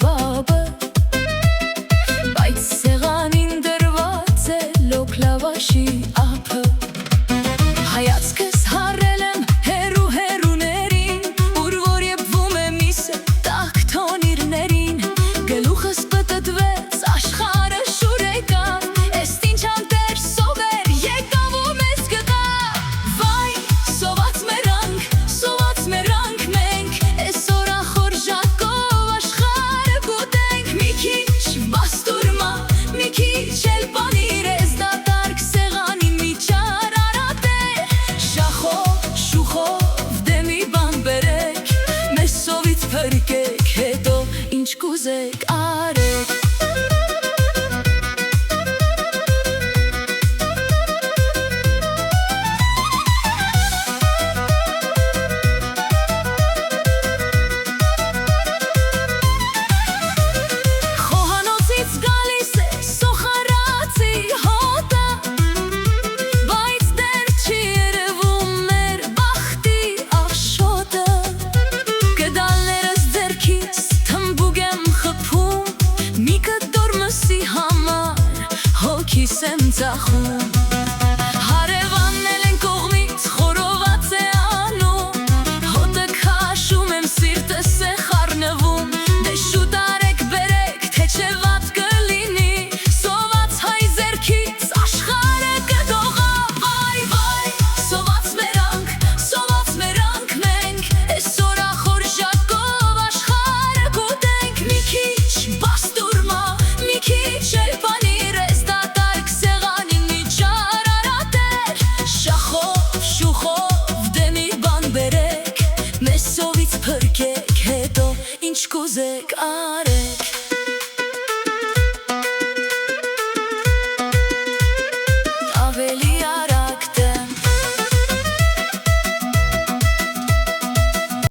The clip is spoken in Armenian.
բաբը, բայց սեղանին դրված է լոկ լավաշի ափը։ Հայացքս հառել եմ հեռու հեռուներին, ուր որ եփվում է միսը տաք թոնիրներին, գլուխս պտտվեց աշխարհը շուր եկավ, էստ ինչ անտեր սովեր եկավ ու մեզ գտավ։ Վայ, սոված մերանք մենք, այսօր ախորժակով աշխարհը կուտենք, մի քիչ բաստուրմա, մի քիչ էլ պանիր, ես դատարկ սեղանին միջար արատեր, շախով, շուխով դե մի բան բերեք, մեզ սովից փրկեք, հետո ինչ կուզեք արեք։ Խոհանոցից գալիս է սոխարացի հոտը, բայց դեռ չի երևում մեր բախտի աղշոտը։ Գդալներս ձեռքից թմբուկ եմ խփում, մի կտոր մսի համար հոգիս եմ ծախում։ Հարևանն են կողմից խորոված է անում, հոտը քաշում եմ սիրտս է խառնվում, դե շուտ արեք բերեք, թե չէ վատ կլինի, սոված հայ ձեռքից աշխարհը կդողա։ Վայ, սոված մերանք մենք, այսօր ախորժակով աշխարհը կուտենք, մի քիչ բաստուրմա, մի քիչ էլ պանիր, ես դատարկ սեղանին միջար արատեր, շախով, շուխով դե մի բան բերեք, մեզ սովից փրկեք, հետո ինչ կուզեք արեք։